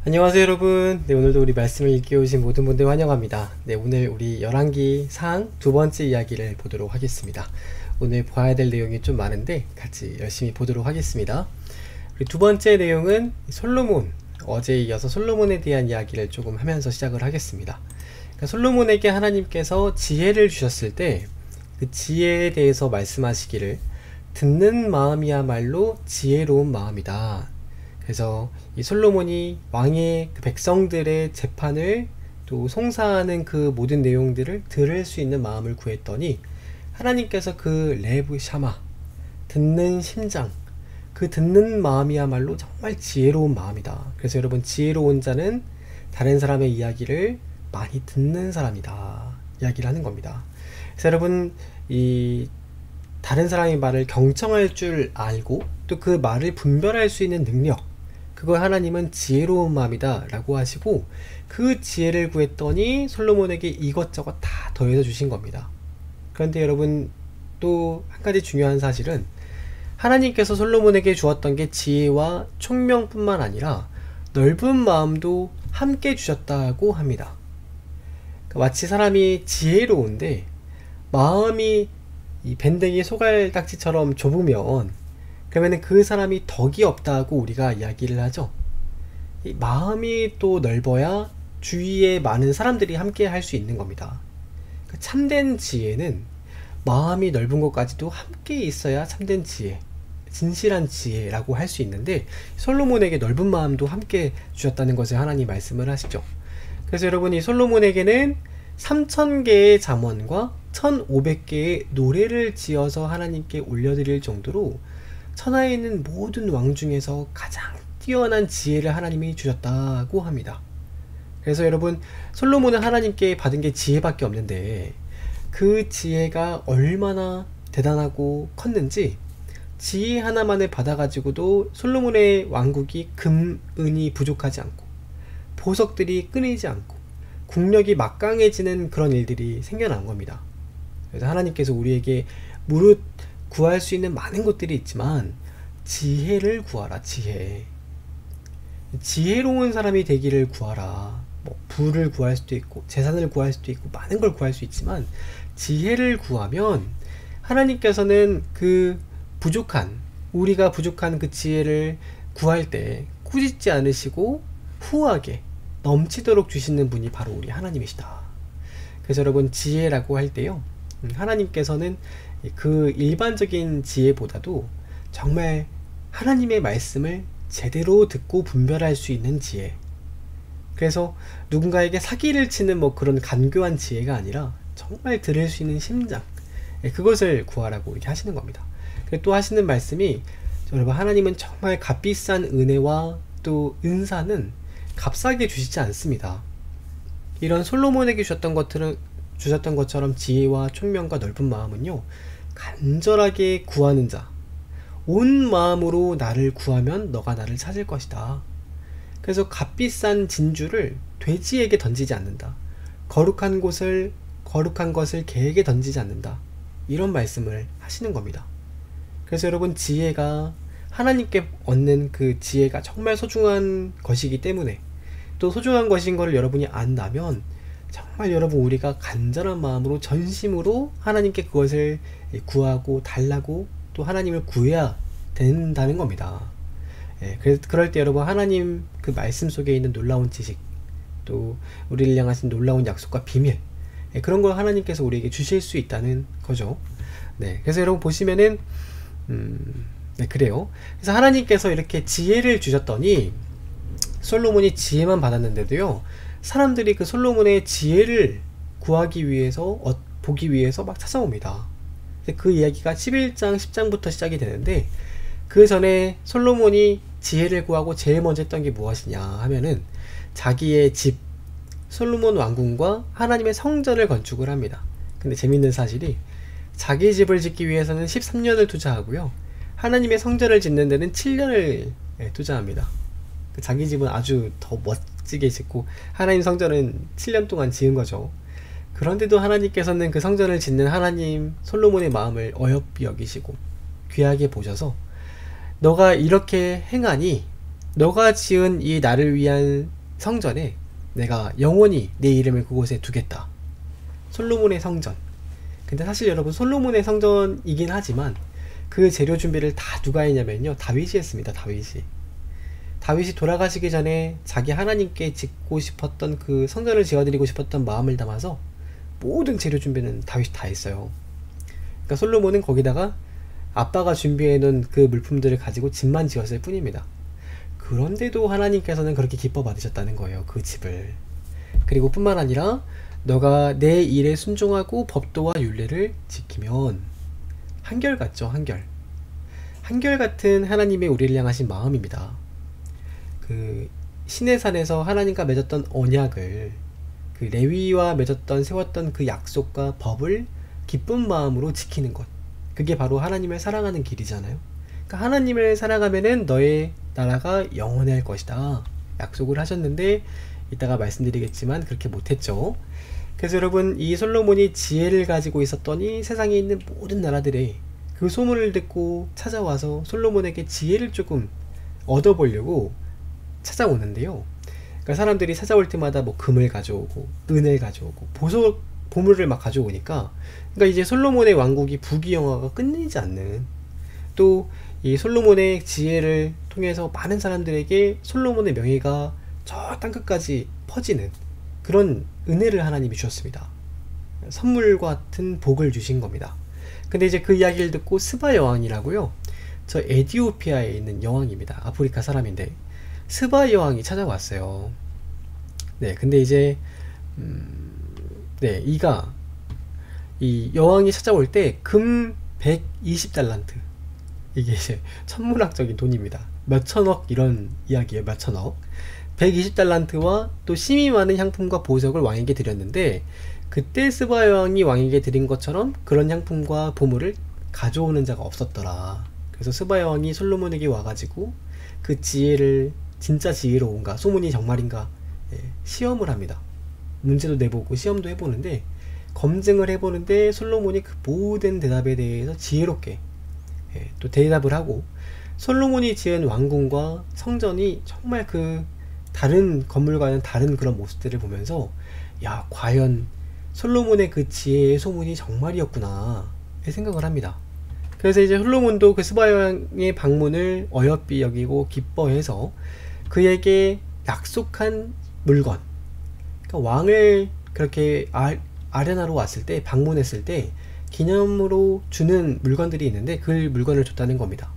안녕하세요 여러분. 오늘도 우리 말씀을 읽기 오신 모든 분들 환영합니다. 오늘 우리 열왕기상 두 번째 이야기를 보도록 하겠습니다. 오늘 봐야 될 내용이 좀 많은데 같이 열심히 보도록 하겠습니다. 우리 두 번째 내용은 솔로몬, 어제에 이어서 솔로몬에 대한 이야기를 조금 하면서 시작을 하겠습니다. 그러니까 솔로몬에게 하나님께서 지혜를 주셨을 때 그 지혜에 대해서 말씀하시기를 듣는 마음이야말로 지혜로운 마음이다. 그래서 이 솔로몬이 왕의 그 백성들의 재판을 또 송사하는 그 모든 내용들을 들을 수 있는 마음을 구했더니 하나님께서 그 레브 샤마, 듣는 심장, 그 듣는 마음이야말로 정말 지혜로운 마음이다. 그래서 여러분, 지혜로운 자는 다른 사람의 이야기를 많이 듣는 사람이다 이야기를 하는 겁니다. 그래서 여러분, 이 다른 사람의 말을 경청할 줄 알고 또 그 말을 분별할 수 있는 능력, 그걸 하나님은 지혜로운 마음이다 라고 하시고, 그 지혜를 구했더니 솔로몬에게 이것저것 다 더해서 주신 겁니다. 그런데 여러분, 또 한 가지 중요한 사실은 하나님께서 솔로몬에게 주었던 게 지혜와 총명뿐만 아니라 넓은 마음도 함께 주셨다고 합니다. 마치 사람이 지혜로운데 마음이 이 밴댕이 소갈딱지처럼 좁으면 그러면 그 사람이 덕이 없다고 우리가 이야기를 하죠. 이 마음이 또 넓어야 주위에 많은 사람들이 함께 할 수 있는 겁니다. 참된 지혜는 마음이 넓은 것까지도 함께 있어야 참된 지혜, 진실한 지혜라고 할 수 있는데, 솔로몬에게 넓은 마음도 함께 주셨다는 것을 하나님 말씀을 하시죠. 그래서 여러분, 이 솔로몬에게는 3000개의 잠언과 1500개의 노래를 지어서 하나님께 올려드릴 정도로 천하에 있는 모든 왕 중에서 가장 뛰어난 지혜를 하나님이 주셨다고 합니다. 그래서 여러분, 솔로몬은 하나님께 받은 게 지혜밖에 없는데 그 지혜가 얼마나 대단하고 컸는지, 지혜 하나만을 받아가지고도 솔로몬의 왕국이 금, 은이 부족하지 않고 보석들이 끊이지 않고 국력이 막강해지는 그런 일들이 생겨난 겁니다. 그래서 하나님께서 우리에게 무릇 구할 수 있는 많은 것들이 있지만 지혜를 구하라. 지혜로운 사람이 되기를 구하라. 부를 구할 수도 있고 재산을 구할 수도 있고 많은 걸 구할 수 있지만 지혜를 구하면 하나님께서는 그 우리가 부족한 그 지혜를 구할 때 꾸짖지 않으시고 후하게 넘치도록 주시는 분이 바로 우리 하나님이시다. 그래서 여러분, 지혜라고 할 때요, 하나님께서는 그 일반적인 지혜보다도 정말 하나님의 말씀을 제대로 듣고 분별할 수 있는 지혜, 그래서 누군가에게 사기를 치는 그런 간교한 지혜가 아니라 정말 들을 수 있는 심장, 그것을 구하라고 이렇게 하시는 겁니다. 그리고 또 하시는 말씀이, 여러분, 하나님은 정말 값비싼 은혜와 또 은사는 값싸게 주시지 않습니다. 이런 솔로몬에게 주셨던 것처럼 지혜와 총명과 넓은 마음은요, 간절하게 구하는 자, 온 마음으로 나를 구하면 너가 나를 찾을 것이다. 그래서 값비싼 진주를 돼지에게 던지지 않는다. 거룩한 것을 개에게 던지지 않는다. 이런 말씀을 하시는 겁니다. 그래서 여러분, 지혜가 하나님께 얻는 그 지혜가 정말 소중한 것이기 때문에, 또 소중한 것인 것을 여러분이 안다면 정말 여러분, 우리가 간절한 마음으로 전심으로 하나님께 그것을 구하고 달라고 또 하나님을 구해야 된다는 겁니다. 그래서 그럴 때 여러분, 하나님 그 말씀 속에 있는 놀라운 지식, 또 우리를 향하신 놀라운 약속과 비밀, 그런 걸 하나님께서 우리에게 주실 수 있다는 거죠. 그래서 여러분 보시면은 그래요. 그래서 하나님께서 이렇게 지혜를 주셨더니 솔로몬이 지혜만 받았는데도요, 사람들이 그 솔로몬의 지혜를 구하기 위해서, 보기 위해서 막 찾아옵니다. 그 이야기가 11장 10장부터 시작이 되는데, 그 전에 솔로몬이 지혜를 구하고 제일 먼저 했던 게 무엇이냐 하면은 자기의 집, 솔로몬 왕궁과 하나님의 성전을 건축을 합니다. 근데 재밌는 사실이, 자기 집을 짓기 위해서는 13년을 투자하고요, 하나님의 성전을 짓는 데는 7년을 투자합니다. 자기 집은 아주 더 멋지게 짓고 하나님 성전은 7년 동안 지은 거죠. 그런데도 하나님께서는 그 성전을 짓는 하나님 솔로몬의 마음을 어여삐 여기시고 귀하게 보셔서, 너가 이렇게 행하니 너가 지은 이 나를 위한 성전에 내가 영원히 내 이름을 그곳에 두겠다. 솔로몬의 성전. 근데 사실 여러분, 솔로몬의 성전이긴 하지만 그 재료 준비를 다 누가 했냐면요, 다윗이 했습니다. 다윗이 돌아가시기 전에 자기 하나님께 짓고 싶었던 그 성전을 지어드리고 싶었던 마음을 담아서 모든 재료 준비는 다윗이 다 했어요. 그러니까 솔로몬은 거기다가 아빠가 준비해 놓은 그 물품들을 가지고 집만 지었을 뿐입니다. 그런데도 하나님께서는 그렇게 기뻐 받으셨다는 거예요, 그 집을. 그리고 뿐만 아니라 너가 내 일에 순종하고 법도와 율례를 지키면, 한결같죠, 한결같은 하나님의 우리를 향하신 마음입니다. 그 시내산에서 하나님과 맺었던 언약을, 그 레위와 맺었던 세웠던 그 약속과 법을 기쁜 마음으로 지키는 것, 그게 바로 하나님을 사랑하는 길이잖아요. 그러니까 하나님을 사랑하면은 너의 나라가 영원할 것이다 약속을 하셨는데, 이따가 말씀드리겠지만 그렇게 못했죠. 그래서 여러분, 이 솔로몬이 지혜를 가지고 있었더니 세상에 있는 모든 나라들의 그 소문을 듣고 찾아와서 솔로몬에게 지혜를 조금 얻어보려고 찾아오는데요. 그러니까 사람들이 찾아올 때마다 뭐 금을 가져오고 은을 가져오고 보물을 막 가져오니까, 그러니까 이제 솔로몬의 왕국이 부귀영화가 끝내지 않는, 또 이 솔로몬의 지혜를 통해서 많은 사람들에게 솔로몬의 명예가 저 땅끝까지 퍼지는 그런 은혜를 하나님이 주셨습니다. 선물 같은 복을 주신 겁니다. 근데 이제 그 이야기를 듣고 스바 여왕이라고요, 저 에티오피아에 있는 여왕입니다. 아프리카 사람인데 스바 여왕이 찾아왔어요. 네, 근데 이제 네, 이 여왕이 찾아올 때 금 120달란트, 이게 이제 천문학적인 돈입니다. 몇천억 이런 이야기예요. 몇천억. 120달란트와 또 심이 많은 향품과 보석을 왕에게 드렸는데, 그때 스바 여왕이 왕에게 드린 것처럼 그런 향품과 보물을 가져오는 자가 없었더라. 그래서 스바 여왕이 솔로몬에게 와가지고 그 지혜를, 진짜 지혜로운가, 소문이 정말인가, 시험을 합니다. 문제도 내보고 시험도 해보는데, 검증을 해보는데 솔로몬이 그 모든 대답에 대해서 지혜롭게 또 대답을 하고, 솔로몬이 지은 왕궁과 성전이 정말 그 다른 건물과는 다른 그런 모습들을 보면서, 야, 과연 솔로몬의 그 지혜의 소문이 정말이었구나 생각을 합니다. 그래서 이제 솔로몬도 그 스바 여왕의 방문을 어여삐 여기고 기뻐해서 그에게 약속한 물건, 그러니까 왕을 그렇게 아련하러 왔을 때, 방문했을 때 기념으로 주는 물건들이 있는데 그 물건을 줬다는 겁니다.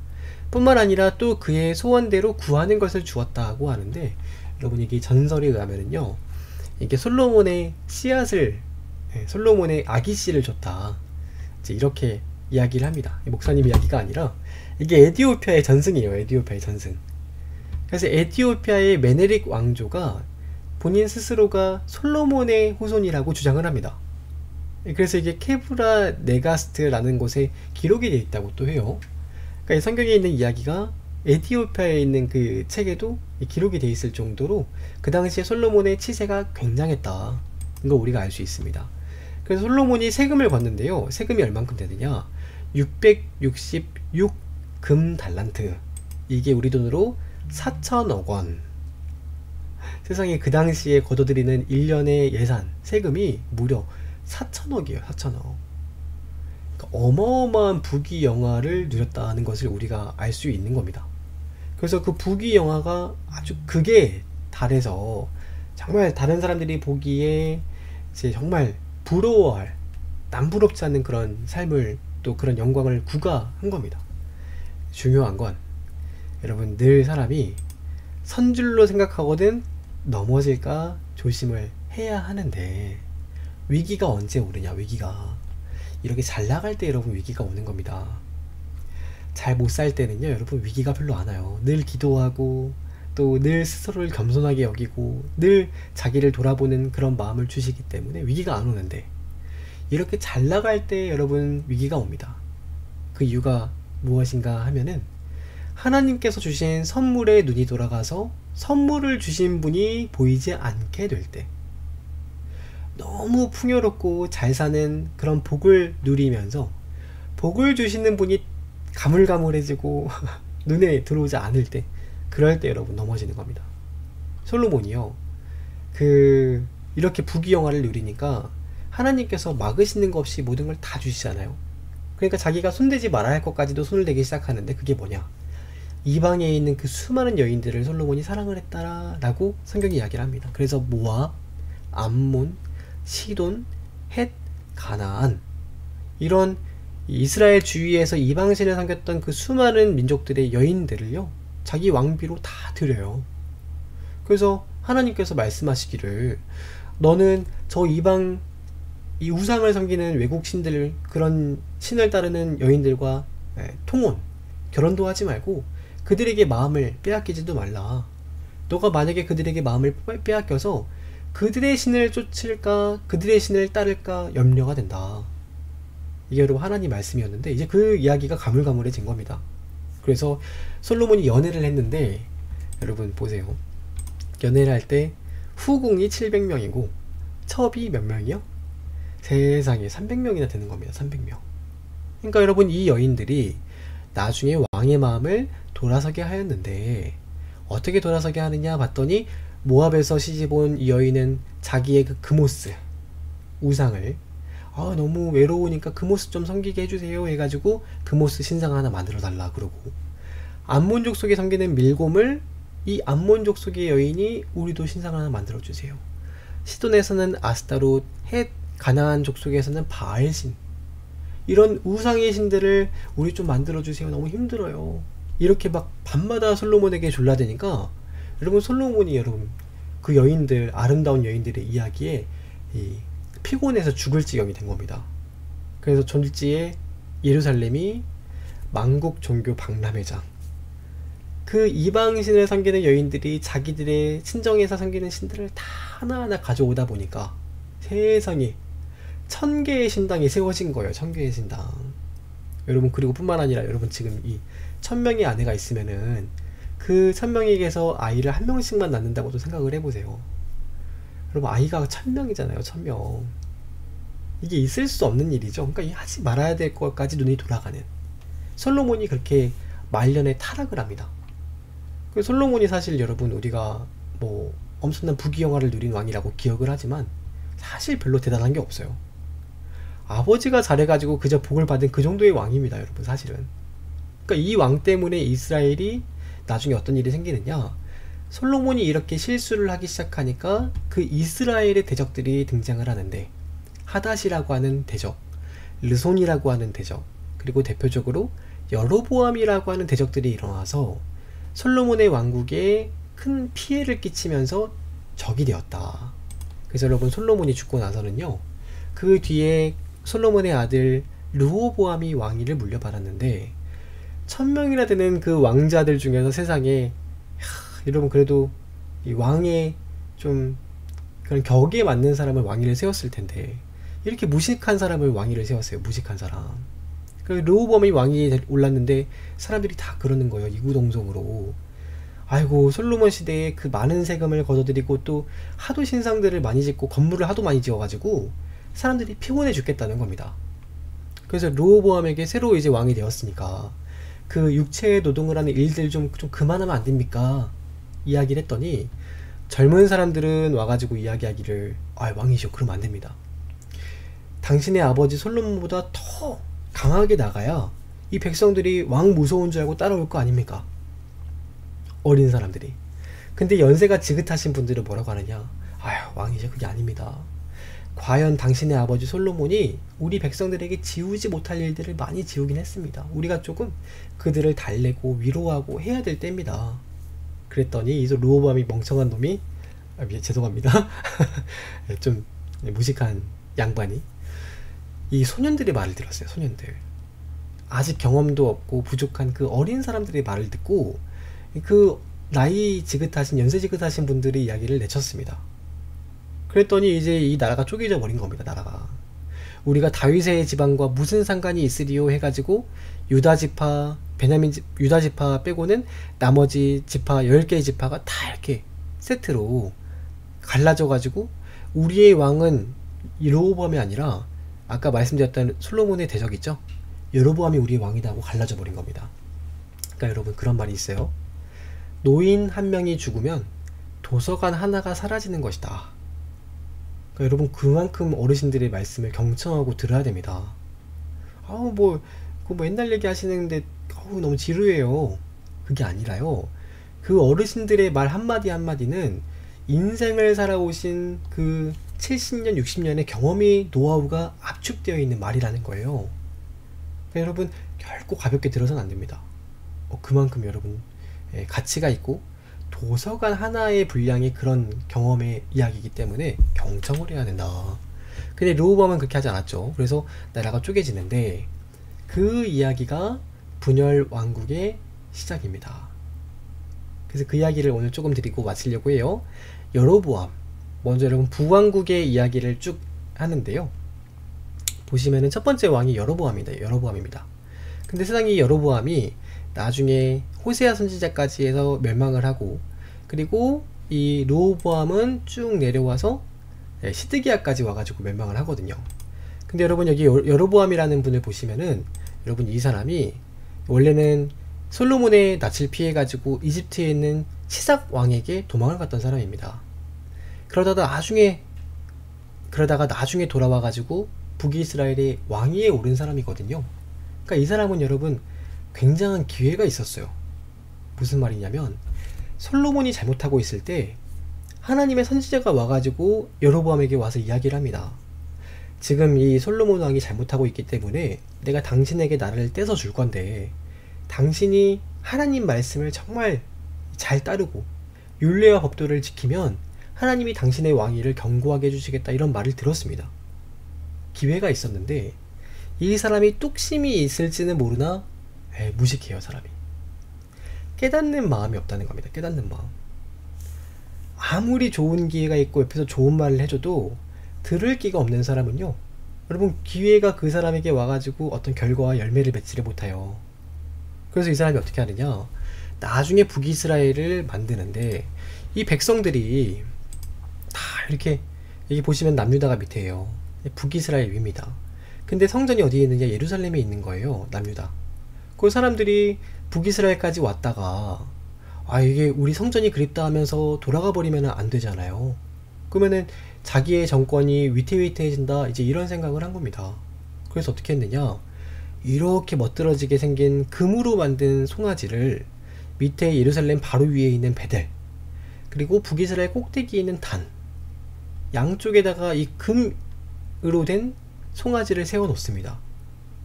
뿐만 아니라 또 그의 소원대로 구하는 것을 주었다고 하는데, 여러분, 이게 전설에 의하면은요, 이게 솔로몬의 씨앗을, 솔로몬의 아기 씨를 줬다, 이제 이렇게 이야기를 합니다. 목사님 이야기가 아니라 이게 에티오피아의 전승이에요. 에티오피아의 전승. 그래서 에티오피아의 메네릭 왕조가 본인 스스로가 솔로몬의 후손이라고 주장을 합니다. 그래서 이게 케브라 네가스트라는 곳에 기록이 되어 있다고 또 해요. 그러니까 이 성경에 있는 이야기가 에티오피아에 있는 그 책에도 기록이 되어 있을 정도로 그 당시에 솔로몬의 치세가 굉장했다, 이거 우리가 알 수 있습니다. 그래서 솔로몬이 세금을 걷는데요, 세금이 얼만큼 되느냐, 666 금 달란트, 이게 우리 돈으로 4천억 원. 세상에 그 당시에 걷어들이는 1년의 예산, 세금이 무려 4천억이에요. 4천억. 그러니까 어마어마한 부귀영화를 누렸다는 것을 우리가 알 수 있는 겁니다. 그래서 그 부귀영화가 아주 극에 달해서 정말 다른 사람들이 보기에 이제 정말 부러워할, 남부럽지 않는 그런 삶을, 또 그런 영광을 구가한 겁니다. 중요한 건 여러분, 늘 사람이 선줄로 생각하거든 넘어질까 조심을 해야 하는데, 위기가 언제 오느냐, 위기가. 이렇게 잘 나갈 때 여러분 위기가 오는 겁니다. 잘 못 살 때는요, 여러분 위기가 별로 안 와요. 늘 기도하고 또 늘 스스로를 겸손하게 여기고 늘 자기를 돌아보는 그런 마음을 주시기 때문에 위기가 안 오는데, 이렇게 잘 나갈 때 여러분 위기가 옵니다. 그 이유가 무엇인가 하면은, 하나님께서 주신 선물에 눈이 돌아가서 선물을 주신 분이 보이지 않게 될 때, 너무 풍요롭고 잘 사는 그런 복을 누리면서 복을 주시는 분이 가물가물해지고 눈에 들어오지 않을 때, 그럴 때 여러분 넘어지는 겁니다. 솔로몬이요, 이렇게 부귀영화를 누리니까 하나님께서 막으시는 것 없이 모든 걸 다 주시잖아요. 그러니까 자기가 손대지 말아야 할 것까지도 손을 대기 시작하는데, 그게 뭐냐, 이방에 있는 그 수많은 여인들을 솔로몬이 사랑을 했다라고 성경이 이야기를 합니다. 그래서 모압, 암몬, 시돈, 헷, 가나안, 이런 이스라엘 주위에서 이방신을 섬겼던 그 수많은 민족들의 여인들을요, 자기 왕비로 다 드려요. 그래서 하나님께서 말씀하시기를, 너는 저 이방 이 우상을 섬기는 외국 신들, 그런 신을 따르는 여인들과 통혼, 결혼도 하지 말고 그들에게 마음을 빼앗기지도 말라. 너가 만약에 그들에게 마음을 빼앗겨서 그들의 신을 쫓을까, 그들의 신을 따를까 염려가 된다. 이게 여러분 하나님 말씀이었는데, 이제 그 이야기가 가물가물해진 겁니다. 그래서 솔로몬이 연애를 했는데, 여러분 보세요. 연애를 할 때 후궁이 700명이고 첩이 몇 명이요? 세상에 300명이나 되는 겁니다. 300명. 그러니까 여러분, 이 여인들이 나중에 왕의 마음을 돌아서게 하였는데, 어떻게 돌아서게 하느냐 봤더니, 모압에서 시집온 이 여인은 자기의 그 금오스 우상을, 너무 외로우니까 금오스 좀 섬기게 해주세요 해가지고 금오스 신상 하나 만들어 달라 그러고, 암몬족 속에 섬기는 밀곰을 이 암몬족 속의 여인이 우리도 신상 하나 만들어 주세요. 시돈에서는 아스타롯, 헷, 가나안 족속에서는 바알신, 이런 우상의 신들을 우리 좀 만들어 주세요. 너무 힘들어요. 이렇게 막 밤마다 솔로몬에게 졸라대니까, 여러분 솔로몬이 여러분 그 여인들, 아름다운 여인들의 이야기에 피곤해서 죽을 지경이 된 겁니다. 그래서 졸지에 예루살렘이 만국 종교 박람회장, 그 이방신을 섬기는 여인들이 자기들의 친정에서 섬기는 신들을 다 하나하나 가져오다 보니까 세상에 1000개의 신당이 세워진 거예요. 1000개의 신당. 여러분, 그리고 뿐만 아니라 여러분 지금 이 1000명의 아내가 있으면은 그 1000명에게서 아이를 한 명씩만 낳는다고도 생각을 해보세요. 여러분, 아이가 1000명이잖아요. 1000명. 이게 있을 수 없는 일이죠. 그러니까 하지 말아야 될 것까지 눈이 돌아가는, 솔로몬이 그렇게 말년에 타락을 합니다. 그 솔로몬이 사실 여러분, 우리가 뭐 엄청난 부귀영화를 누린 왕이라고 기억을 하지만 사실 별로 대단한 게 없어요. 아버지가 잘해가지고 그저 복을 받은 그 정도의 왕입니다, 여러분, 사실은. 그러니까 이 왕 때문에 이스라엘이 나중에 어떤 일이 생기느냐, 솔로몬이 이렇게 실수를 하기 시작하니까 그 이스라엘의 대적들이 등장을 하는데, 하닷이라고 하는 대적, 르손이라고 하는 대적, 그리고 대표적으로 여로보암이라고 하는 대적들이 일어나서 솔로몬의 왕국에 큰 피해를 끼치면서 적이 되었다. 그래서 여러분, 솔로몬이 죽고 나서는요, 그 뒤에 솔로몬의 아들 르호보암이 왕위를 물려받았는데, 1000명이나 되는 그 왕자들 중에서 세상에, 여러분 그래도 이 왕의 좀 그런 격에 맞는 사람을 왕위를 세웠을 텐데, 이렇게 무식한 사람을 왕위를 세웠어요. 무식한 사람. 그 르호보암이 왕위에 올랐는데 사람들이 다 그러는 거예요. 이구동성으로. 아이고, 솔로몬 시대에 그 많은 세금을 걷어들이고 또 하도 신상들을 많이 짓고 건물을 하도 많이 지어가지고 사람들이 피곤해 죽겠다는 겁니다. 그래서 르호보암에게 새로 이제 왕이 되었으니까 그 육체의 노동을 하는 일들 좀 그만하면 안 됩니까? 이야기를 했더니, 젊은 사람들은 와가지고 이야기하기를, 왕이시오, 그러면 안 됩니다. 당신의 아버지 솔로몬보다 더 강하게 나가야 이 백성들이 왕 무서운 줄 알고 따라올 거 아닙니까? 어린 사람들이. 근데 연세가 지긋하신 분들은 뭐라고 하느냐, 왕이죠, 그게 아닙니다. 과연 당신의 아버지 솔로몬이 우리 백성들에게 지우지 못할 일들을 많이 지우긴 했습니다. 우리가 조금 그들을 달래고 위로하고 해야 될 때입니다. 그랬더니 이 르호보암이 멍청한 놈이, 죄송합니다. 좀 무식한 양반이 이 소년들의 말을 들었어요. 소년들, 아직 경험도 없고 부족한 그 어린 사람들의 말을 듣고 그 나이 지긋하신, 연세 지긋하신 분들의 이야기를 내쳤습니다. 그랬더니 이제 이 나라가 쪼개져 버린 겁니다. 나라가. 우리가 다윗의 지방과 무슨 상관이 있으리요 해가지고 유다 지파, 유다 지파 빼고는 나머지 지파 10개의 지파가 다 이렇게 세트로 갈라져 가지고, 우리의 왕은 여로보암이 아니라 아까 말씀드렸던 솔로몬의 대적 있죠, 여로보암이 우리의 왕이다 하고 갈라져 버린 겁니다. 그러니까 여러분, 그런 말이 있어요. 노인 한 명이 죽으면 도서관 하나가 사라지는 것이다. 그러니까 여러분 그만큼 어르신들의 말씀을 경청하고 들어야 됩니다. 아우 뭐 옛날 얘기 하시는데 너무 지루해요. 그게 아니라요. 그 어르신들의 말 한마디 한마디는 인생을 살아오신 그 70년, 60년의 경험이 노하우가 압축되어 있는 말이라는 거예요. 그러니까 여러분 결코 가볍게 들어서는 안 됩니다. 그만큼 여러분 가치가 있고 도서관 하나의 분량이 그런 경험의 이야기이기 때문에 경청을 해야 된다. 근데 르호보암은 그렇게 하지 않았죠. 그래서 나라가 쪼개지는데 그 이야기가 분열 왕국의 시작입니다. 그래서 그 이야기를 오늘 조금 드리고 마치려고 해요. 여로보암, 먼저 여러분 북왕국의 이야기를 쭉 하는데요. 보시면은 첫 번째 왕이 여로보암입니다. 근데 세상에 여로보암이 나중에 호세아 선지자까지 해서 멸망을 하고, 그리고 이 르호보암은 쭉 내려와서 시드기야까지 와가지고 멸망을 하거든요. 근데 여러분 여기 여로보암이라는 분을 보시면은 여러분 이 사람이 원래는 솔로몬의 낯을 피해가지고 이집트에 있는 시삭 왕에게 도망을 갔던 사람입니다. 그러다가 나중에 돌아와가지고 북이스라엘의 왕위에 오른 사람이거든요. 그러니까 이 사람은 여러분 굉장한 기회가 있었어요. 무슨 말이냐면 솔로몬이 잘못하고 있을 때 하나님의 선지자가 와가지고 여로보암에게 와서 이야기를 합니다. 지금 이 솔로몬 왕이 잘못하고 있기 때문에 내가 당신에게 나라를 떼서 줄 건데 당신이 하나님 말씀을 정말 잘 따르고 율례와 법도를 지키면 하나님이 당신의 왕위를 견고하게 해주시겠다, 이런 말을 들었습니다. 기회가 있었는데 이 사람이 뚝심이 있을지는 모르나 무식해요. 사람이 깨닫는 마음이 없다는 겁니다. 깨닫는 마음. 아무리 좋은 기회가 있고 옆에서 좋은 말을 해줘도 들을 기가 없는 사람은요, 여러분 기회가 그 사람에게 와가지고 어떤 결과와 열매를 맺지를 못해요. 그래서 이 사람이 어떻게 하느냐, 나중에 북이스라엘을 만드는데 이 백성들이 다 이렇게, 여기 보시면 남유다가 밑에요. 북이스라엘 위입니다. 근데 성전이 어디에 있느냐, 예루살렘에 있는 거예요. 남유다. 그 사람들이 북이스라엘까지 왔다가 이게 우리 성전이 그립다 하면서 돌아가 버리면 안 되잖아요. 그러면은 자기의 정권이 위태위태해진다, 이제 이런 생각을 한 겁니다. 그래서 어떻게 했느냐, 이렇게 멋들어지게 생긴 금으로 만든 송아지를 밑에 예루살렘 바로 위에 있는 베델, 그리고 북이스라엘 꼭대기에 있는 단, 양쪽에다가 이 금으로 된 송아지를 세워 놓습니다.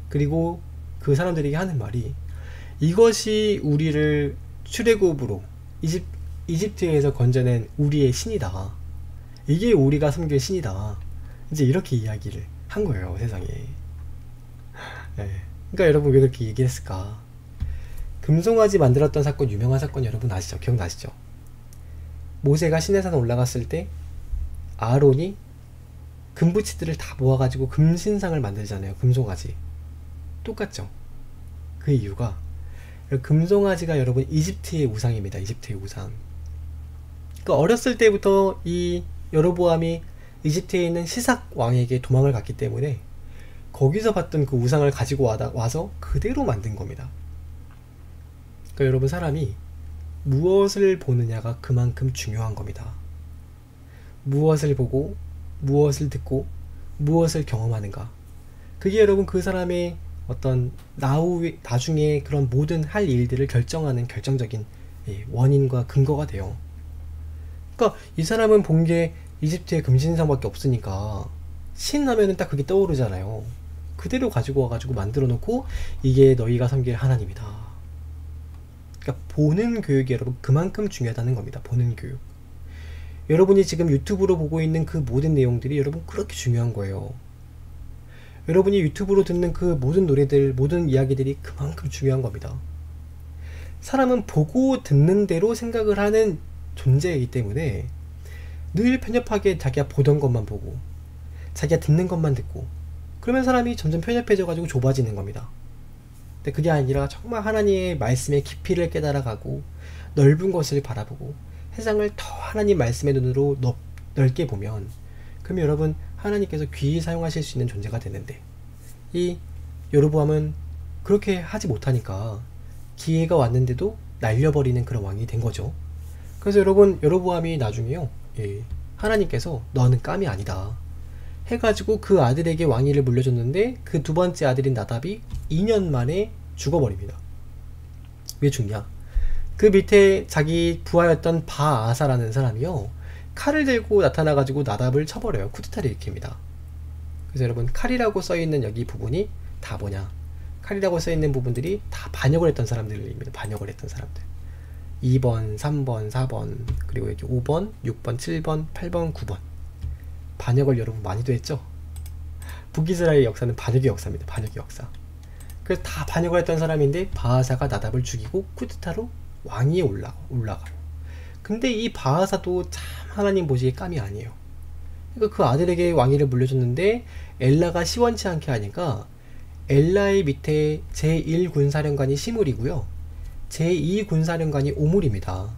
그리고 그 사람들에게 하는 말이, 이것이 우리를 출애굽으로 이집트에서 건져낸 우리의 신이다. 이게 우리가 섬길 신이다. 이제 이렇게 이야기를 한 거예요, 세상에. 그러니까 여러분 왜 그렇게 얘기를 했을까? 금송아지 만들었던 사건, 유명한 사건 여러분 아시죠? 기억나시죠? 모세가 시내산 올라갔을 때 아론이 금붙이들을 다 모아가지고 금신상을 만들잖아요. 금송아지. 똑같죠? 그 이유가, 금송아지가 여러분 이집트의 우상입니다. 이집트의 우상. 그러니까 어렸을 때부터 이 여로보암이 이집트에 있는 시삭 왕에게 도망을 갔기 때문에 거기서 봤던 그 우상을 가지고 와서 그대로 만든 겁니다. 그러니까 여러분 사람이 무엇을 보느냐가 그만큼 중요한 겁니다. 무엇을 보고 무엇을 듣고 무엇을 경험하는가, 그게 여러분 그 사람의 어떤 나중에 그런 모든 할 일들을 결정하는 결정적인 원인과 근거가 돼요. 그러니까 이 사람은 본 게 이집트의 금신상밖에 없으니까 신 하면은 딱 그게 떠오르잖아요. 그대로 가지고 와가지고 만들어 놓고 이게 너희가 섬길 하나님이다. 그러니까 보는 교육이 여러분 그만큼 중요하다는 겁니다. 보는 교육. 여러분이 지금 유튜브로 보고 있는 그 모든 내용들이 여러분 그렇게 중요한 거예요. 여러분이 유튜브로 듣는 그 모든 노래들, 모든 이야기들이 그만큼 중요한 겁니다. 사람은 보고 듣는 대로 생각을 하는 존재이기 때문에 늘 편협하게 자기가 보던 것만 보고 자기가 듣는 것만 듣고, 그러면 사람이 점점 편협해져 가지고 좁아지는 겁니다. 근데 그게 아니라 정말 하나님의 말씀의 깊이를 깨달아가고 넓은 것을 바라보고 세상을 더 하나님 말씀의 눈으로 넓게 보면, 그러면 여러분 하나님께서 귀히 사용하실 수 있는 존재가 되는데, 이 여로보암은 그렇게 하지 못하니까 기회가 왔는데도 날려버리는 그런 왕이 된 거죠. 그래서 여러분, 여로보암이 나중에요, 하나님께서 너는 깜이 아니다 해가지고 그 아들에게 왕위를 물려줬는데, 그 두 번째 아들인 나답이 2년 만에 죽어버립니다. 왜 죽냐? 그 밑에 자기 부하였던 바아사라는 사람이요, 칼을 들고 나타나가지고 나답을 쳐버려요. 쿠데타를 일으킵니다. 그래서 여러분, 칼이라고 써있는 여기 부분이 다 뭐냐? 칼이라고 써있는 부분들이 다 반역을 했던 사람들입니다. 반역을 했던 사람들. 2번, 3번, 4번, 그리고 여기 5번, 6번, 7번, 8번, 9번. 반역을 여러분 많이도 했죠? 북이스라엘 역사는 반역의 역사입니다. 반역의 역사. 그래서 다 반역을 했던 사람인데, 바아사가 나답을 죽이고 쿠데타로 왕위에 올라가고. 근데 이 바아사도 참 하나님 보시기에 깜이 아니에요. 그러니까 그 아들에게 왕위를 물려줬는데 엘라가 시원치 않게 하니까, 엘라의 밑에 제1군사령관이 시므리고요, 제2군사령관이 오므리입니다.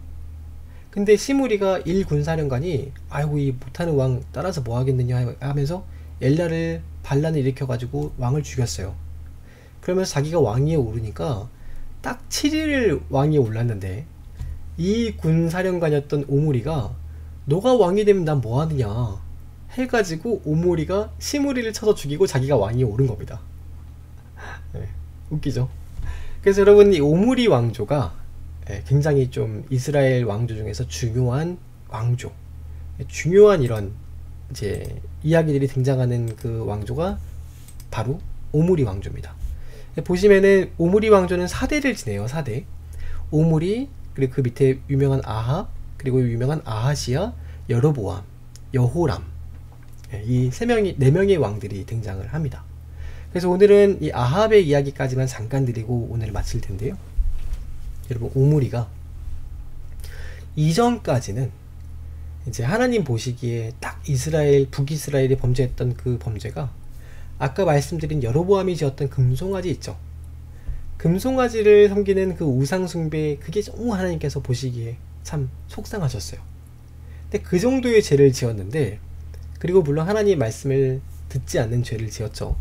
근데 시므리가 1군사령관이 아이고 이 못하는 왕 따라서 뭐 하겠느냐 하면서 엘라를 반란을 일으켜가지고 왕을 죽였어요. 그러면서 자기가 왕위에 오르니까 딱 7일 왕위에 올랐는데, 이 군사령관이었던 오므리가 너가 왕이 되면 난 뭐 하느냐 해가지고 오므리가 시므리를 쳐서 죽이고 자기가 왕위에 오른 겁니다. 네, 웃기죠? 그래서 여러분, 이 오므리 왕조가 굉장히 좀 이스라엘 왕조 중에서 중요한 왕조, 중요한 이런 이제 이야기들이 등장하는 그 왕조가 바로 오므리 왕조입니다. 보시면은 오므리 왕조는 4대를 지내요. 4대. 오므리, 그리고 그 밑에 유명한 아합, 그리고 유명한 아하시야, 여로보암, 여호람, 이 4명의 왕들이 등장을 합니다. 그래서 오늘은 이 아합의 이야기까지만 잠깐 드리고 오늘 마칠 텐데요. 여러분, 오므리가 이전까지는 이제 하나님 보시기에 딱 북이스라엘이 범죄했던 그 범죄가, 아까 말씀드린 여로보암이 지었던 금송아지 있죠. 금송아지를 섬기는 그 우상숭배, 그게 정말 하나님께서 보시기에 참 속상하셨어요. 근데 그 정도의 죄를 지었는데, 그리고 물론 하나님 말씀을 듣지 않는 죄를 지었죠.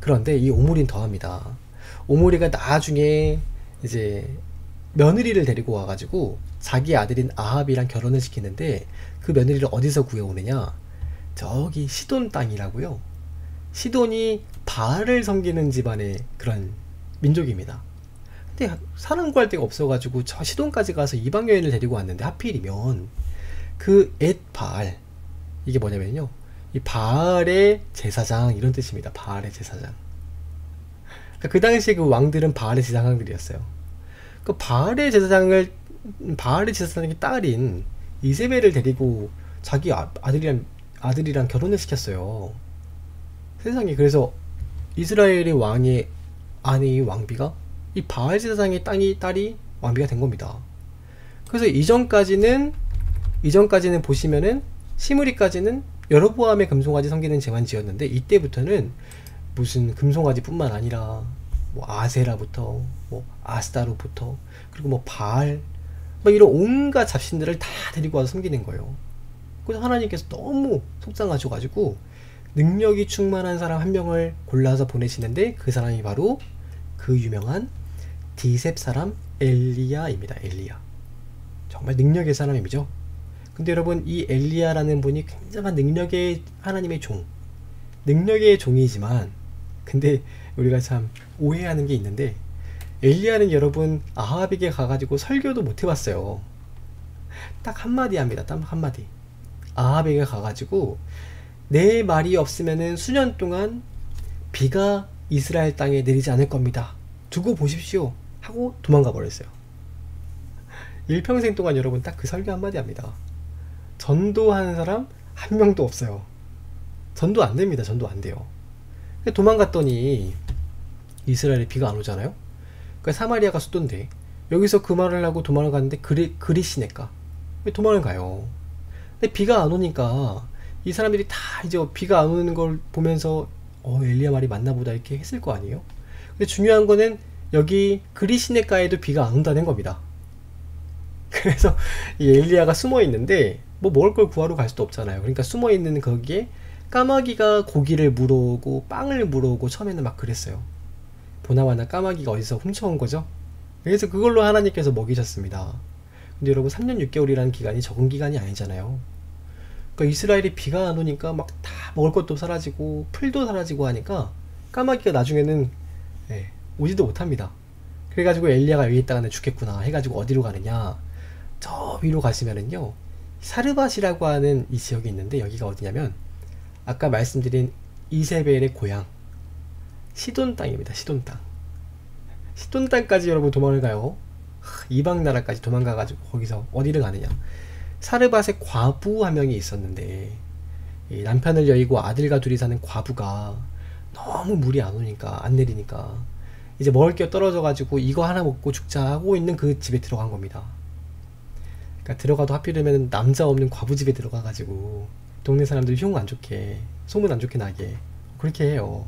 그런데 이 오므리는 더합니다. 오므리가 나중에 이제 며느리를 데리고 와가지고 자기 아들인 아합이랑 결혼을 시키는데, 그 며느리를 어디서 구해오느냐? 저기 시돈 땅이라고요. 시돈이 바알을 섬기는 집안의 그런 민족입니다. 근데 사는 구할 데가 없어가지고 저 시돈까지 가서 이방 여인을 데리고 왔는데, 하필이면 그 엣바알, 이게 뭐냐면요, 이 바알의 제사장 이런 뜻입니다. 바알의 제사장. 그러니까 그 당시에 그 왕들은 바알의 제사장들이었어요. 그 바알의 제사장의 딸인 이세벨을 데리고 자기 아들이랑 결혼을 시켰어요. 세상에. 그래서 이스라엘의 왕의 아내인 왕비가 이 바알 제사장의 딸이 왕비가 된 겁니다. 그래서 이전까지는 보시면은 시므리까지는 여로보암의 금송아지 섬기는 죄만 지었는데, 이때부터는 무슨 금송아지 뿐만 아니라 뭐 아세라부터 뭐 아스타로부터, 그리고 뭐 바알, 뭐 이런 온갖 잡신들을 다 데리고 와서 섬기는 거예요. 그래서 하나님께서 너무 속상하셔가지고 능력이 충만한 사람 한 명을 골라서 보내시는데, 그 사람이 바로 그 유명한 디셉 사람 엘리야입니다. 엘리야. 정말 능력의 사람이죠. 근데 여러분, 이 엘리야라는 분이 굉장한 능력의 하나님의 능력의 종이지만, 근데 우리가 참 오해하는 게 있는데, 엘리야는 여러분 아합에게 가가지고 설교도 못 해봤어요. 딱 한마디 합니다. 딱 한마디. 아합에게 가가지고 내 말이 없으면은 수년 동안 비가 이스라엘 땅에 내리지 않을 겁니다. 두고 보십시오 하고 도망가 버렸어요. 일평생 동안 여러분 딱 그 설교 한마디 합니다. 전도하는 사람 한 명도 없어요. 전도 안 됩니다. 전도 안 돼요. 도망갔더니 이스라엘에 비가 안 오잖아요. 그러니까 사마리아가 수도인데, 여기서 그 말을 하고 도망을 갔는데 그리시네까 왜 도망을 가요? 근데 비가 안 오니까 이 사람들이 다 이제 비가 안 오는 걸 보면서 엘리야 말이 맞나 보다 이렇게 했을 거 아니에요. 근데 중요한 거는 여기 그리시네가에도 비가 안 온다는 겁니다. 그래서 이 엘리야가 숨어 있는데 뭐 먹을 걸 구하러 갈 수도 없잖아요. 그러니까 숨어 있는 거기에 까마귀가 고기를 물어오고 빵을 물어오고 처음에는 막 그랬어요. 보나마나 까마귀가 어디서 훔쳐온 거죠? 그래서 그걸로 하나님께서 먹이셨습니다. 근데 여러분 3년 6개월이라는 기간이 적은 기간이 아니잖아요. 그러니까 이스라엘이 비가 안 오니까 막 다 먹을 것도 사라지고 풀도 사라지고 하니까 까마귀가 나중에는 오지도 못합니다. 그래가지고 엘리야가 여기 있다가 내 죽겠구나 해가지고 어디로 가느냐, 저 위로 가시면은요 사르밧이라고 하는 이 지역이 있는데, 여기가 어디냐면 아까 말씀드린 이세벨의 고향 시돈 땅입니다. 시돈 땅. 시돈 땅까지 여러분 도망을 가요. 이방 나라까지 도망가가지고 거기서 어디를 가느냐, 사르밧의 과부 한 명이 있었는데, 이 남편을 여의고 아들과 둘이 사는 과부가 너무 물이 안 오니까, 안 내리니까 이제 먹을 게 떨어져 가지고 이거 하나 먹고 죽자 하고 있는 그 집에 들어간 겁니다. 그러니까 들어가도 하필이면 남자 없는 과부 집에 들어가 가지고 동네 사람들이 흉 안 좋게, 소문 안 좋게 나게 그렇게 해요.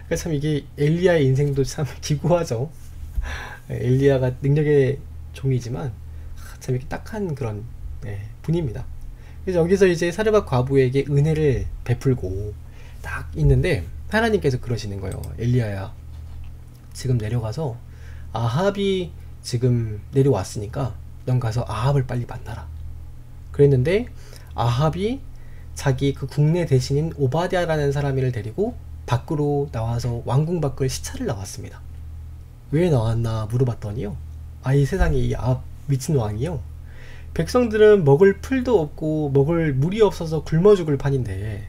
그러니까 참 이게 엘리야의 인생도 참 기구하죠. 엘리야가 능력의 종이지만 참 이렇게 딱한 그런 분입니다. 그래서 여기서 이제 사르밧 과부에게 은혜를 베풀고 딱 있는데, 하나님께서 그러시는 거예요. 엘리야야, 지금 내려가서 아합이 지금 내려왔으니까 넌 가서 아합을 빨리 만나라. 그랬는데 아합이 자기 그 국내 대신인 오바댜라는 사람을 데리고 밖으로 나와서 왕궁 밖을 시찰을 나왔습니다. 왜 나왔나 물어봤더니요, 이 세상에 이 아합 미친 왕이요, 백성들은 먹을 풀도 없고 먹을 물이 없어서 굶어 죽을 판인데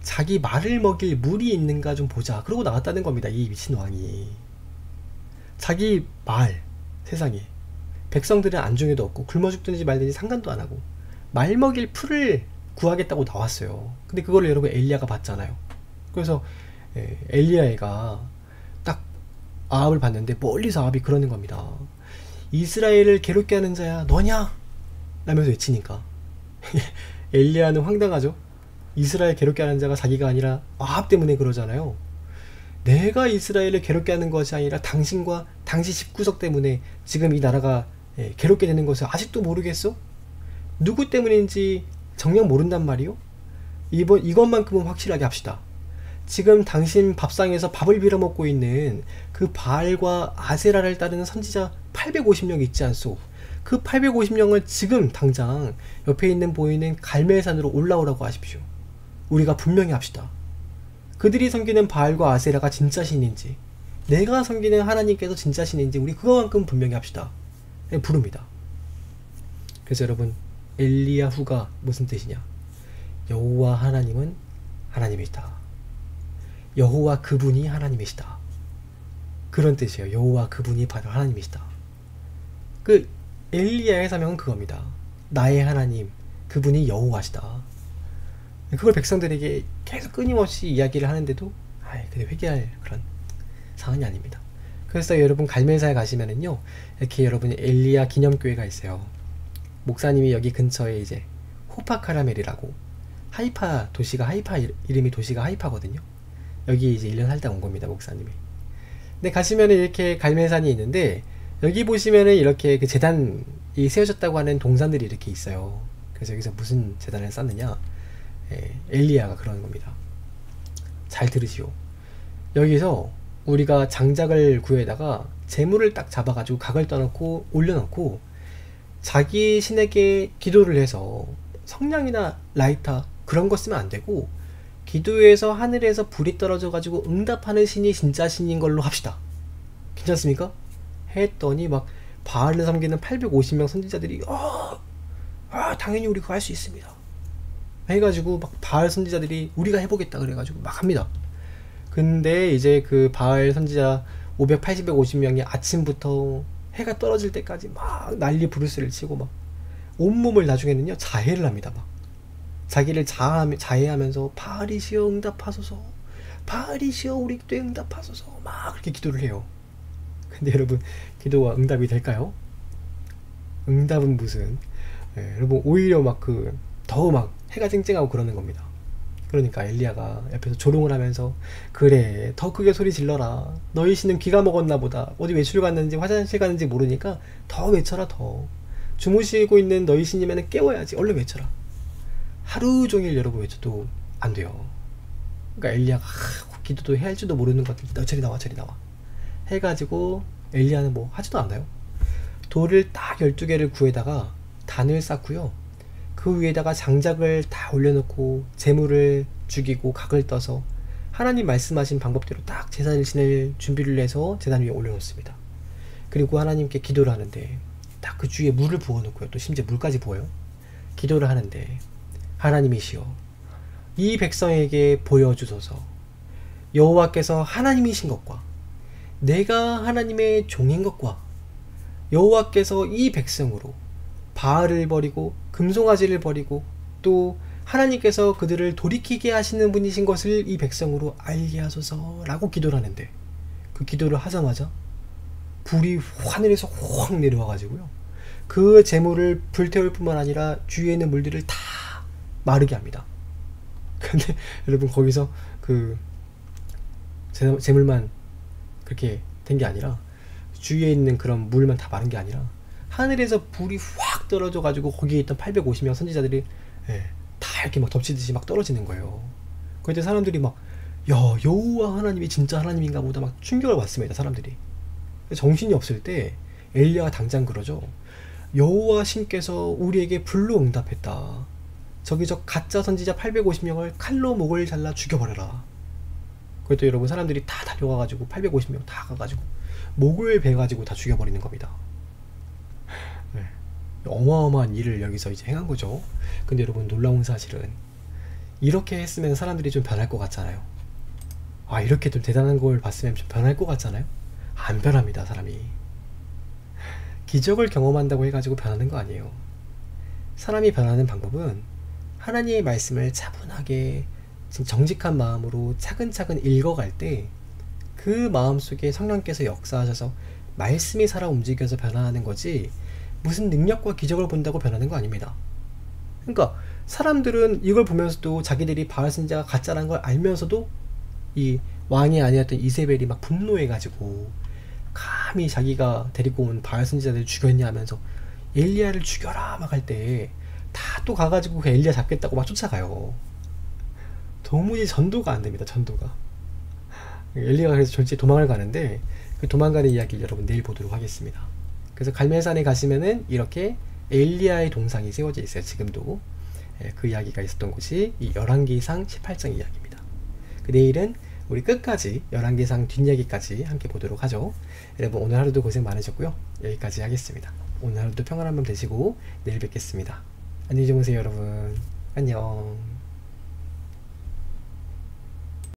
자기 말을 먹일 물이 있는가 좀 보자, 그러고 나왔다는 겁니다. 이 미친 왕이 자기 말, 세상에 백성들은 안중에도 없고 굶어 죽든지 말든지 상관도 안 하고 말 먹일 풀을 구하겠다고 나왔어요. 근데 그걸 여러분 엘리야가 봤잖아요. 그래서 엘리야가 딱 아합을 봤는데 멀리서 아합이 그러는 겁니다. 이스라엘을 괴롭게 하는 자야 너냐? 라면서 외치니까 엘리야는 황당하죠. 이스라엘 괴롭게 하는 자가 자기가 아니라 아합 때문에 그러잖아요. 내가 이스라엘을 괴롭게 하는 것이 아니라 당신과 당시 집구석 때문에 지금 이 나라가 괴롭게 되는 것을 아직도 모르겠어? 누구 때문인지 정녕 모른단 말이요? 이것만큼은 확실하게 합시다. 지금 당신 밥상에서 밥을 빌어먹고 있는 그 바알과 아세라를 따르는 선지자 850명 있지 않소? 그 850명을 지금 당장 옆에 있는 보이는 갈멜산으로 올라오라고 하십시오. 우리가 분명히 합시다. 그들이 섬기는 바알과 아세라가 진짜 신인지, 내가 섬기는 하나님께서 진짜 신인지 우리 그거만큼 분명히 합시다. 부릅니다. 그래서 여러분, 엘리야후가 무슨 뜻이냐? 여호와 하나님은 하나님이시다. 여호와 그분이 하나님이시다. 그런 뜻이에요. 여호와 그분이 바로 하나님이시다. 그 엘리야의 사명은 그겁니다. 나의 하나님, 그분이 여호와시다. 그걸 백성들에게 계속 끊임없이 이야기를 하는데도 근데 회개할 그런 상황이 아닙니다. 그래서 여러분 갈멜사에 가시면은요, 이렇게 여러분 엘리야 기념교회가 있어요. 목사님이 여기 근처에 이제 호파카라멜이라고, 하이파 도시가 이름이 도시가 하이파거든요. 여기 이제 1년 살다 온 겁니다, 목사님이. 근데 가시면은 이렇게 갈멜산이 있는데, 여기 보시면은 이렇게 그 재단이 세워졌다고 하는 동산들이 이렇게 있어요. 그래서 여기서 무슨 재단을 쌓느냐? 엘리야가 그러는 겁니다. 잘 들으시오. 여기서 우리가 장작을 구해다가 재물을 딱 잡아가지고 각을 떠놓고 올려놓고 자기 신에게 기도를 해서 성냥이나 라이터 그런 거 쓰면 안 되고, 기도해서 하늘에서 불이 떨어져 가지고 응답하는 신이 진짜 신인 걸로 합시다. 괜찮습니까? 했더니 막 바알을 섬기는 850명 선지자들이 당연히 우리 그거 할 수 있습니다 해가지고 막 바알 선지자들이 우리가 해보겠다 그래가지고 막 합니다. 근데 이제 그 바알 선지자 580, 150명이 아침부터 해가 떨어질 때까지 막 난리 부르스를 치고 막 온몸을 나중에는요 자해를 합니다. 막 자기를 자해하면서 바알이시여 응답하소서, 바알이시여 우리 기도에 응답하소서, 막 그렇게 기도를 해요. 근데 여러분, 기도와 응답이 될까요? 응답은 무슨, 여러분 오히려 막 더 막 해가 쨍쨍하고 그러는 겁니다. 그러니까 엘리야가 옆에서 조롱을 하면서, 그래 더 크게 소리 질러라, 너희 신은 귀가 먹었나 보다, 어디 외출 갔는지 화장실 갔는지 모르니까 더 외쳐라, 더 주무시고 있는 너희 신이면 깨워야지, 얼른 외쳐라. 하루 종일 여러분 외쳐도 안 돼요. 그러니까 엘리야가 기도도 해야 할지도 모르는 것 같은데, 저리 나와 저리 나와 해가지고 엘리야는 뭐 하지도 않아요. 돌을 딱 12개를 구해다가 단을 쌓고요. 그 위에다가 장작을 다 올려놓고 제물을 죽이고 각을 떠서 하나님 말씀하신 방법대로 딱 제사를 지낼 준비를 해서 제단 위에 올려놓습니다. 그리고 하나님께 기도를 하는데 딱 그 주위에 물을 부어놓고요. 또 심지어 물까지 부어요. 기도를 하는데 하나님이시여 이 백성에게 보여주소서. 여호와께서 하나님이신 것과 내가 하나님의 종인 것과 여호와께서 이 백성으로 바알을 버리고 금송아지를 버리고 또 하나님께서 그들을 돌이키게 하시는 분이신 것을 이 백성으로 알게 하소서 라고 기도를 하는데 그 기도를 하자마자 불이 하늘에서 확 내려와 가지고요. 그 재물을 불태울 뿐만 아니라 주위에 있는 물들을 다 마르게 합니다. 근데 여러분 거기서 그 재물만 그렇게 된 게 아니라 주위에 있는 그런 물만 다 마른 게 아니라 하늘에서 불이 확 떨어져 가지고 거기에 있던 850명 선지자들이 다 이렇게 막 덮치듯이 막 떨어지는 거예요. 그때 사람들이 막 야 여호와 하나님이 진짜 하나님인가 보다 막 충격을 받습니다. 사람들이. 정신이 없을 때 엘리야가 당장 그러죠. 여호와 신께서 우리에게 불로 응답했다. 저기 저 가짜 선지자 850명을 칼로 목을 잘라 죽여버려라. 그랬더니 여러분 사람들이 다 달려가가지고 850명 다 가가지고 목을 베가지고 다 죽여버리는 겁니다. 네. 어마어마한 일을 여기서 이제 행한 거죠. 근데 여러분 놀라운 사실은 이렇게 했으면 사람들이 좀 변할 것 같잖아요. 아 이렇게 좀 대단한 걸 봤으면 좀 변할 것 같잖아요. 안 변합니다. 사람이. 기적을 경험한다고 해가지고 변하는 거 아니에요. 사람이 변하는 방법은 하나님의 말씀을 차분하게 정직한 마음으로 차근차근 읽어갈 때 그 마음속에 성령께서 역사하셔서 말씀이 살아 움직여서 변화하는 거지 무슨 능력과 기적을 본다고 변하는 거 아닙니다. 그러니까 사람들은 이걸 보면서도 자기들이 바알 선지자가 가짜라는 걸 알면서도 이 왕이 아니었던 이세벨이 막 분노해가지고 감히 자기가 데리고 온 바알 선지자들을 죽였냐 하면서 엘리야를 죽여라 막 할 때 다 또 가가지고 그 엘리야 잡겠다고 막 쫓아가요. 도무지 전도가 안 됩니다. 전도가. 엘리야가 그래서 졸지에 도망을 가는데 그 도망가는 이야기를 여러분 내일 보도록 하겠습니다. 그래서 갈멜산에 가시면은 이렇게 엘리야의 동상이 세워져 있어요. 지금도. 그 이야기가 있었던 곳이 이 열왕기상 18장 이야기입니다. 내일은 우리 끝까지 열왕기상 뒷이야기까지 함께 보도록 하죠. 여러분 오늘 하루도 고생 많으셨고요. 여기까지 하겠습니다. 오늘 하루도 평안한 밤 되시고 내일 뵙겠습니다. 안녕히 주무세요 여러분. 안녕.